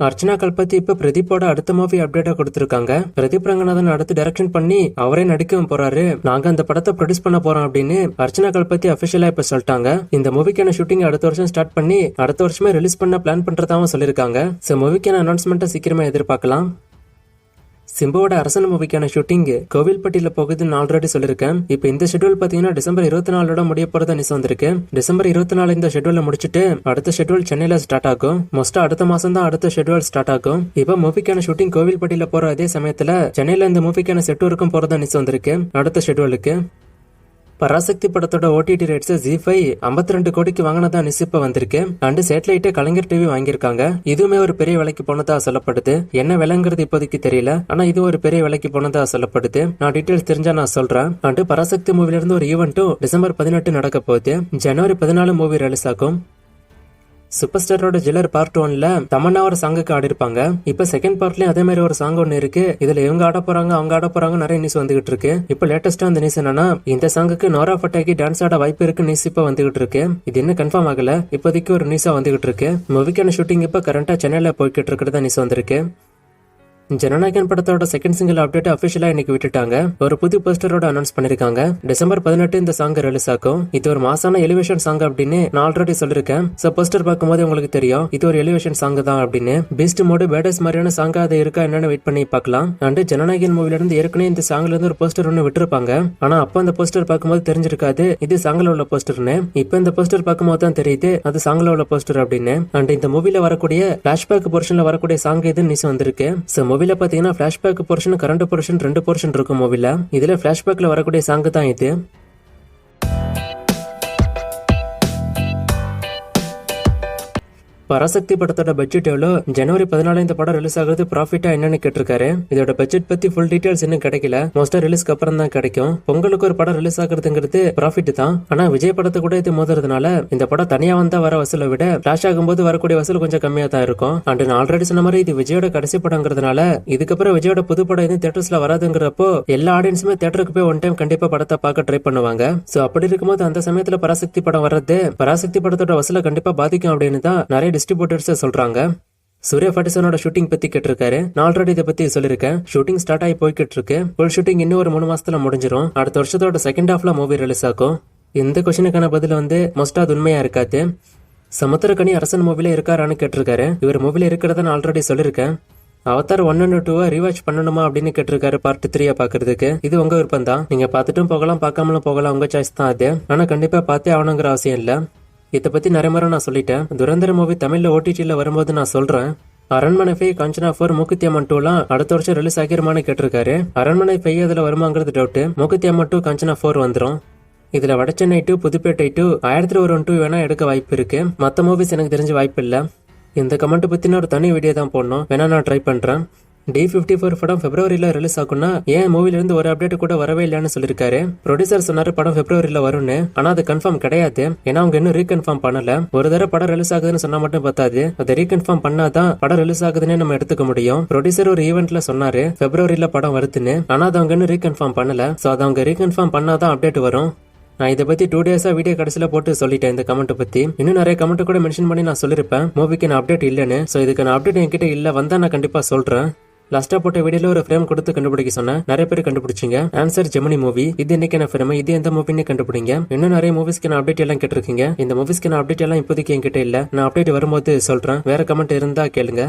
அர்ச்சனா கல்பத்தி இப்ப பிரதீப்போட அடுத்த மூவி அப்டேட்டா கொடுத்திருக்காங்க. பிரதீப் ரங்கநாதன் அடுத்து டைரக்ஷன் பண்ணி அவரே நடிக்கவும் போறாரு. நாங்க அந்த படத்தை ப்ரொடியூஸ் பண்ண போறோம் அப்படின்னு அர்ச்சனா கல்பத்தி அபிஷியலா இப்ப சொல்லிட்டாங்க. இந்த மூவிக்கான ஷூட்டிங் அடுத்த வருஷம் ஸ்டார்ட் பண்ணி அடுத்த வருஷமே ரிலீஸ் பண்ண பிளான் பண்றதாவும் சொல்லிருக்காங்க. சோ மூவிக்கான அனௌன்ஸ்மெண்ட்டை சீக்கிரமா எதிர்பார்க்கலாம். சிம்புவோட அரசன் மூவிக்கான ஷூட்டிங் கோவில்பட்டியில போகுதுன்னு ஆல்ரெடி சொல்லிருக்கேன். இப்ப இந்த ஷெட்யூல் பாத்தீங்கன்னா டிசம்பர் 24 முடிய போறதா நியூஸ் வந்திருக்கு. டிசம்பர் 24 இந்த ஷெட்யூல முடிச்சுட்டு அடுத்த ஷெட்யூல் சென்னையில ஸ்டார்ட் ஆகும். மோஸ்டா அடுத்த மாசம் தான் அடுத்த ஷெட்யூல் ஸ்டார்ட் ஆகும். இப்ப மூவிக்கான ஷூட்டிங் கோவில்பட்டியில போற அதே சமயத்துல சென்னையில இந்த மூவிக்கான செட் வரைக்கும் போறதா நியூஸ் வந்திருக்கு அடுத்த ஷெட்யூலுக்கு. பராசக்தி படத்தோட ஓடிடி ரைட்ஸ் ZEE5 52 கோடிக்கு வாங்கினதா நியூஸ் வந்திருக்கு. அண்ட் சேட்டலைட் கலைஞர் டிவி வாங்கியிருக்காங்க. இதுவுமே ஒரு பெரிய விலைக்கு போனதா சொல்லப்படுது. என்ன விலைங்கிறது இப்போதைக்கு தெரியல. ஆனா இது ஒரு பெரிய விலைக்கு போனதா சொல்லப்படுது. நான் டீடைல்ஸ் தெரிஞ்சா நான் சொல்றேன். அண்ட் பராசக்தி மூவில இருந்து ஒரு ஈவென்ட்டும் டிசம்பர் 18 நடக்க போகுது. ஜனவரி 14 மூவி ரிலீஸ் ஆகும். சூப்பர் ஸ்டாரோட ஜில்லர் பார்ட் 1ல தமன்னா ஒரு சாங்குக்கு ஆடி இருப்பாங்க. இப்ப செகண்ட் பார்ட்லயும் அதே மாதிரி ஒரு சாங் ஒன்னு இருக்கு. இதுல இவங்க ஆட போறாங்க அவங்க ஆட போறாங்க நிறைய நியூஸ் வந்துகிட்டு இருக்கு. இப்ப லேட்டஸ்டா அந்த நியூஸ் என்னன்னா இந்த சாங்குக்கு நோரா ஃபட்டேகி டான்ஸ் ஆட வாய்ப்பு இருக்கு நியூஸ் இப்ப வந்துகிட்டு இருக்கு. இது என்ன கன்ஃபார்ம் ஆகல. இப்போதைக்கு ஒரு நியூஸா வந்துகிட்டு இருக்கு. மூவிக்கான ஷூட்டிங் இப்ப கரண்டா சென்னையில போய்கிட்டு இருக்கிறதா நியூஸ் வந்திருக்கு. ஜனநாயகன் படத்தோட செகண்ட் சிங்கிள் அப்டேட் அபிஷியலா இன்னைக்கு விட்டுட்டாங்க. ஒரு புது போஸ்டரோட அனௌன்ஸ் பண்ணிருக்காங்க. டிசம்பர் 18 இந்த சாங் ரிலீஸ் ஆகும். இது ஒரு மாசான எலிவேஷன் சாங் அப்படின்னு நான் ஆல்ரெடி சொல்லிருக்கேன். சோ போஸ்டர் பார்க்கும்போது உங்களுக்கு தெரியும் இது ஒரு எலிவேஷன் சாங் தான் அப்படின்னு. பீஸ்ட் மோடு பேடஸ் மாதிரியான சாங் அது இருக்கா என்னன்னு வெயிட் பண்ணி பார்க்கலாம். அண்ட் ஜனநாயகன் மூவில இருந்து ஏற்கனவே இந்த சாங்ல இருந்து ஒரு போஸ்டர் ஒன்னு விட்டுருப்பாங்க. ஆனா அப்ப அந்த போஸ்டர் பார்க்கும்போது தெரிஞ்சிருக்காது இது சாங்ல உள்ள போஸ்டர்னு. இப்ப இந்த போஸ்டர் பார்க்கும்போது தான் தெரியுது அது சாங்ல உள்ள போஸ்டர் அப்படின்னு. அண்ட் இந்த மூவில வரக்கூடிய பிளாஷ்பேக் போர்ஷன்ல வரக்கூடிய சாங் இது நியூஸ் வந்திருக்கு. சோ மூவில பாத்தீங்கன்னா flashback portion current portion 2 portion இருக்கும் மூவில. இதுல பிளாஷ்பேக்ல வரக்கூடிய சாங் தான் இது. பராசக்தி படத்தோட பட்ஜெட் எவ்வளோ, ஜனவரி 14 இந்த படம் ரிலீஸ் ஆகுறது ப்ராஃபிட்டா என்னன்னு கேட்டிருக்காரு. இதோட பட்ஜெட் பத்தி ஃபுல் டீடைல்ஸ் இன்னும் கிடைக்கல. மோஸ்டா ரிலீஸ்க்கு அப்புறம் தான் கிடைக்கும். பொங்கலுக்கு ஒரு படம் ரிலீஸ் ஆகுறதுங்கிறது ப்ராஃபிட் தான். ஆனா விஜய் படத்தை கூட இது மோதுறதுனால இந்த படம் தனியா வந்தா வர வசூலை விட பிளாஷ் ஆகும்போது வரக்கூடிய வசூல் கொஞ்சம் கம்மியா தான் இருக்கும். அண்ட் நான் ஆல்ரெடி சொன்ன மாதிரி இது விஜயோட கடைசி படங்கிறதுனால இதுக்கப்புறம் விஜயோட புது படம் எதுவும் தியேட்டர்ஸ்ல வராதுங்கிறப்போ எல்லா ஆடியன்ஸுமே தியேட்டருக்கு போய் ஒன் டைம் கண்டிப்பா படத்தை பார்க்க ட்ரை பண்ணுவாங்க. சோ அப்படி இருக்கும்போது அந்த சமயத்துல பராசக்தி படம் வர்றது பராசக்தி படத்தோட வசூலை கண்டிப்பா பாதிக்கும் அப்படின்னு தான் நிறைய டிஸ்ட்ரிபியூட்டர்ஸ் சொல்றாங்க. சூர்யா ஃபட்டிசனோட ஷூட்டிங் பத்தி கேட்டிருக்காரு. நான் ஆல்ரெடி இதை பத்தி சொல்லிருக்கேன். ஷூட்டிங் ஸ்டார்ட் ஆகி போய்கிட்டு இருக்கு. ஃபுல் ஷூட்டிங் இன்னும் ஒரு 3 மாசத்துல முடிஞ்சிரும். அடுத்த வருஷத்தோட செகண்ட் ஹாஃப்ல மூவி ரிலீஸ் ஆகும். இந்த கொஸ்டினுக்கான பதில் மோஸ்டா அது உண்மையா இருக்காது. சமுத்திரக்கனி அரசன் மூவில இருக்காரான்னு கேட்டிருக்காரு. இவர் மூவில இருக்கிறத நான் ஆல்ரெடி சொல்லிருக்கேன். அவதார் 1 and 2 ரீவாச் பண்ணணுமா அப்படின்னு கேட்டிருக்காரு பார்ட் 3 பாக்குறதுக்கு. இது உங்க விருப்பம் தான். நீங்க பாத்துட்டும் போகலாம் பார்க்காமலும் போகலாம். உங்க சாய்ஸ் தான் அது. ஆனா கண்டிப்பா பார்த்தே ஆகணுங்கிற அவசியம் இல்ல. இதை பத்தி நிறைய முறை நான் சொல்லிட்டேன். துரந்தர மூவி தமிழ்ல OTTல வரும்போது நான் சொல்றேன். அரண்மனை 5 காஞ்சனா 4 மூக்குத்தி அம்மன் 2 அடுத்த வருஷம் ரிலீஸ் ஆகிருமான்னு கேட்டிருக்காரு. அரண்மனை 5 அதுல வருமாங்கிறது டவுட். மூக்குத்தி அம்மன் 2 காஞ்சனா 4 வந்துரும். இதுல வடச்சென்னை 2 புதுப்பேட்டை 2 1001 வேணா எடுக்க வாய்ப்பு இருக்கு. மத்த மூவிஸ் எனக்கு தெரிஞ்ச வாய்ப்பு இல்ல. இந்த கமெண்ட் பத்தின ஒரு தனி வீடியோ தான் போடணும். வேணா நான் ட்ரை பண்றேன். D54 படம் பிப்ரவரியில ரிலீஸ் ஆகும்னா ஏன் மூவில இருந்து ஒரு அப்டேட் கூட வரவே இல்லைன்னு சொல்லிருக்காரு. ப்ரொடியூசர் சொன்னாரு படம் பிப்ரவரியில வரும்னு. ஆனா அது கன்ஃபார்ம் கிடையாது. ஏன்னா அவங்க இன்னும் ரீகன்ஃபார்ம் பண்ணல. ஒரு தடவை படம் ரிலீஸ் ஆகுதுன்னு சொன்னா மட்டும் பத்தாது. அதை ரீகன்ஃபார்ம் பண்ணாதான் படம் ரிலீஸ் ஆகுதுன்னு நம்ம எடுத்துக்க முடியும். ப்ரொடியூசர் ஒரு ஈவென்ட்ல சொன்னாரு பிப்ரவரியில படம் வருதுன்னு. ஆனா அதை அவங்க இன்னும் ரீகன்ஃபார்ம் பண்ணல. சோ அதை அவங்க ரீகன்ஃபார்ம் பண்ணாதான் அப்டேட் வரும். நான் இதை பத்தி 2 டேஸா வீடியோ கடைசியில போட்டு சொல்லிட்டேன். இந்த கமெண்ட் பத்தி இன்னும் நிறைய கமெண்ட் கூட மென்ஷன் பண்ணி நான் சொல்லிருப்பேன் மூவிக்கு நான் அப்டேட் இல்லன்னு. சோ இதுக்கான அப்டேட் என்கிட்ட இல்ல. வந்தா நான் கண்டிப்பா சொல்றேன். லாஸ்டா போட்ட வீடியோல ஒரு ஃப்ரேம் கொடுத்து கண்டுபிடிக்க சொன்னேன். நிறைய பேர் கண்டுபிடிச்சிங்க. Answer Gemini movie. இது இன்னைக்கான ஃப்ரேம். இது எந்த மூவின்னு கண்டுபிடிங்க. இன்னும் நிறைய மூவிஸ்க்கான அப்டேட் எல்லாம் கேட்டிருக்கீங்க. இந்த மூவிஸ்க்கான அப்டேட் எல்லாம் இப்போதைக்கு என்கிட்ட இல்ல. நான் அப்டேட் வரும்போது சொல்றேன். வேற கமெண்ட் இருந்தா கேளுங்க.